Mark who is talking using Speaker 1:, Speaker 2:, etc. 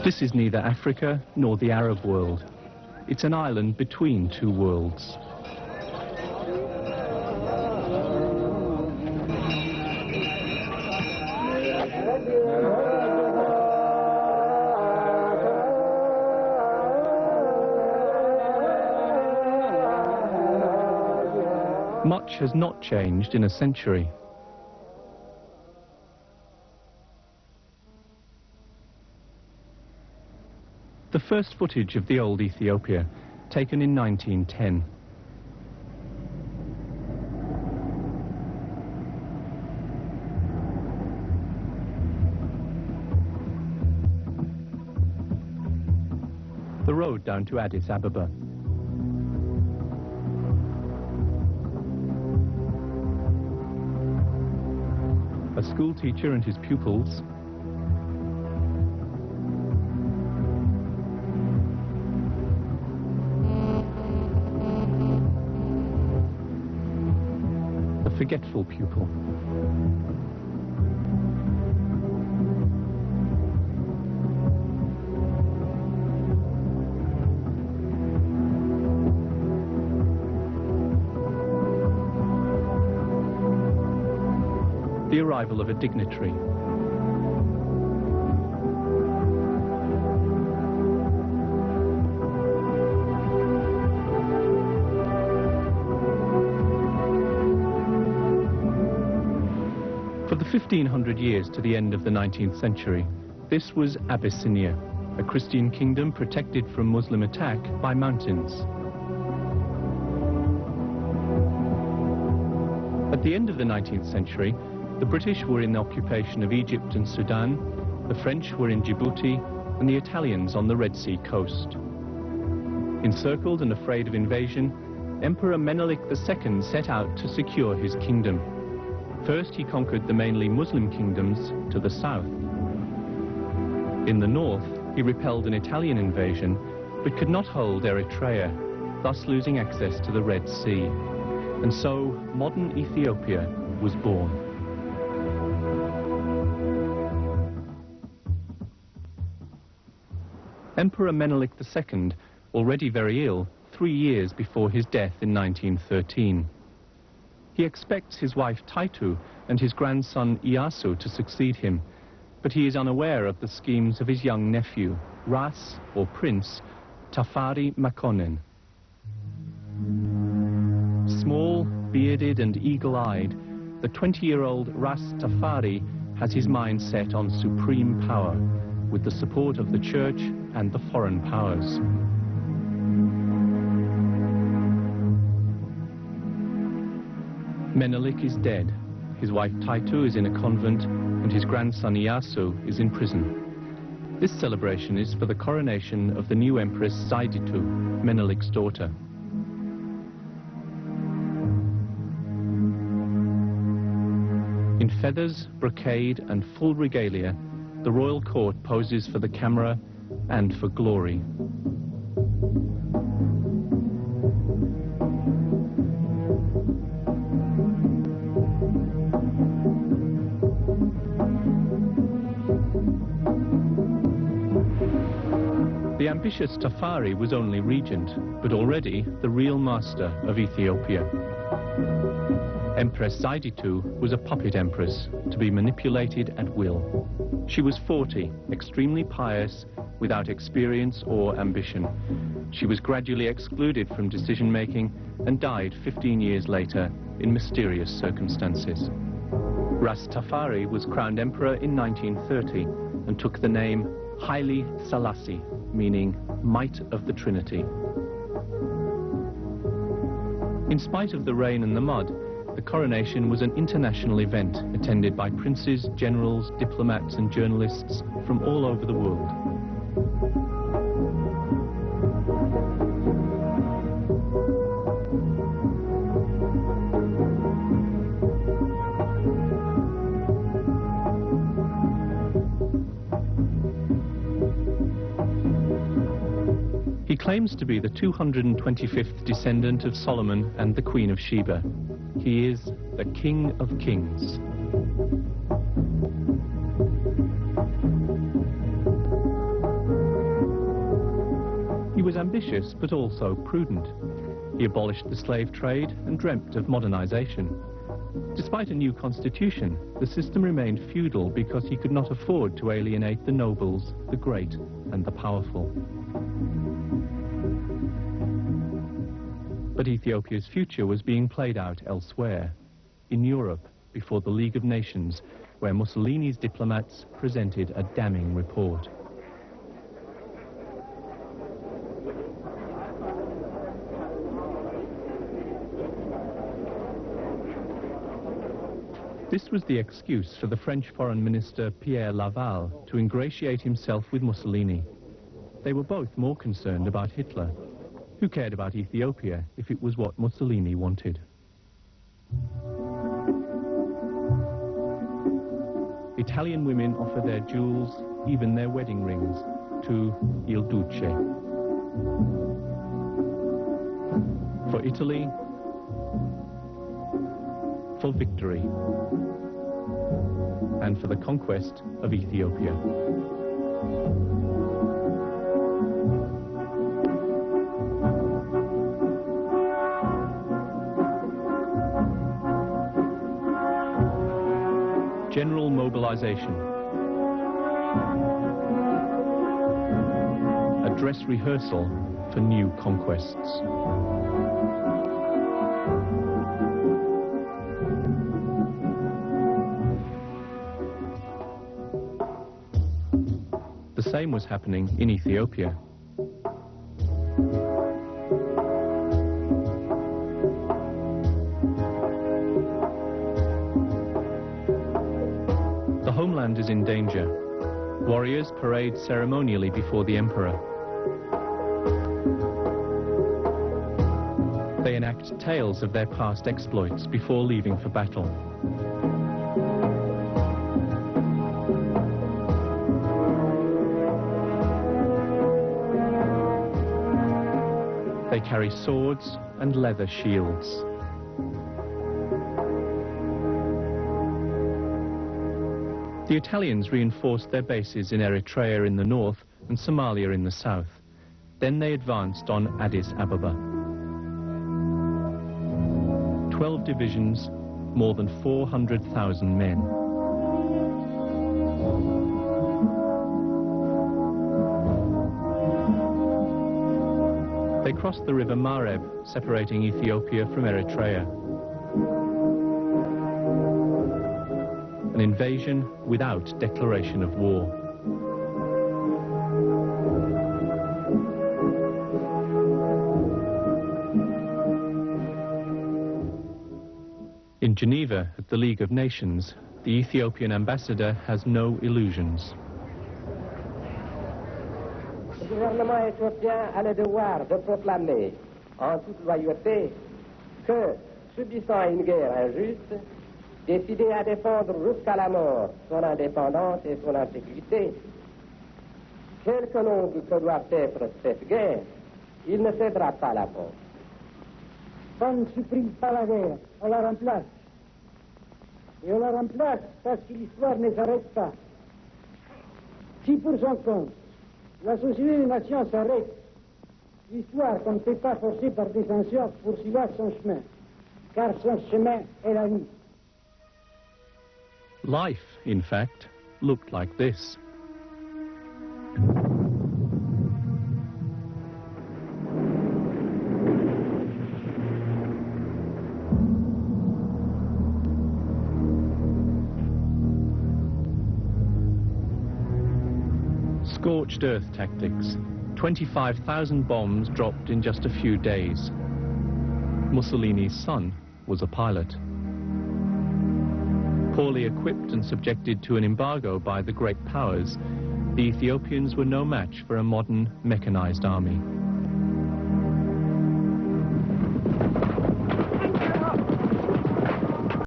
Speaker 1: This is neither Africa nor the Arab world. It's an island between two worlds. Much has not changed in a century. The first footage of the old Ethiopia, taken in 1910. The road down to Addis Ababa. A school teacher and his pupils. A forgetful pupil. The arrival of a dignitary. For the 1500 years to the end of the 19th century, this was Abyssinia, a Christian kingdom protected from Muslim attack by mountains. At the end of the 19th century, the British were in the occupation of Egypt and Sudan, the French were in Djibouti, and the Italians on the Red Sea coast. Encircled and afraid of invasion, Emperor Menelik II set out to secure his kingdom. First, he conquered the mainly Muslim kingdoms to the south. In the north, he repelled an Italian invasion, but could not hold Eritrea, thus losing access to the Red Sea. And so, modern Ethiopia was born. Emperor Menelik II, already very ill, 3 years before his death in 1913. He expects his wife Taitu and his grandson Iyasu to succeed him, but he is unaware of the schemes of his young nephew, Ras, or Prince, Tafari Makonnen. Small, bearded and eagle-eyed, the 20-year-old Ras Tafari has his mind set on supreme power, with the support of the church and the foreign powers. Menelik is dead, his wife Taitu is in a convent, and his grandson Iyasu is in prison. This celebration is for the coronation of the new Empress Zaiditu, Menelik's daughter. In feathers, brocade and full regalia, the royal court poses for the camera and for glory. The ambitious Tafari was only regent, but already the real master of Ethiopia. Empress Zaiditu was a puppet empress, to be manipulated at will. She was 40, extremely pious, without experience or ambition. She was gradually excluded from decision-making and died 15 years later in mysterious circumstances. Ras Tafari was crowned emperor in 1930 and took the name Haile Selassie, meaning Might of the Trinity. In spite of the rain and the mud, the coronation was an international event attended by princes, generals, diplomats and journalists from all over the world. He claims to be the 225th descendant of Solomon and the Queen of Sheba. He is the King of Kings. He was ambitious but also prudent. He abolished the slave trade and dreamt of modernization. Despite a new constitution, the system remained feudal because he could not afford to alienate the nobles, the great, and the powerful. But Ethiopia's future was being played out elsewhere, in Europe, before the League of Nations, where Mussolini's diplomats presented a damning report. This was the excuse for the French Foreign Minister Pierre Laval to ingratiate himself with Mussolini. They were both more concerned about Hitler. Who cared about Ethiopia if it was what Mussolini wanted? Italian women offer their jewels, even their wedding rings, to Il Duce. For Italy, for victory, and for the conquest of Ethiopia. General mobilization. A dress rehearsal for new conquests. The same was happening in Ethiopia. The homeland is in danger. Warriors parade ceremonially before the emperor. They enact tales of their past exploits before leaving for battle. They carry swords and leather shields. The Italians reinforced their bases in Eritrea in the north and Somalia in the south. Then they advanced on Addis Ababa. 12 divisions, more than 400,000 men. They crossed the river Mareb, separating Ethiopia from Eritrea. An invasion without declaration of war. In Geneva, at the League of Nations, the Ethiopian ambassador has no illusions.
Speaker 2: Le gouvernement éthiopien a le devoir de proclamer en toute loyauté que, subissant une guerre injuste, décidé à défendre jusqu'à la mort son indépendance et son intégrité, quel que nom que doit être cette guerre, il ne cédera pas la porte.
Speaker 3: On ne supprime pas la guerre, on la remplace. Et on la remplace parce que l'histoire ne s'arrête pas. Si pour son compte, la société des nations s'arrête, l'histoire qu'on ne peut pas forcer par des censures poursuivra son chemin, car son chemin est la vie.
Speaker 1: Life, in fact, looked like this. Scorched earth tactics. 25,000 bombs dropped in just a few days. Mussolini's son was a pilot. Poorly equipped and subjected to an embargo by the great powers, the Ethiopians were no match for a modern mechanized army.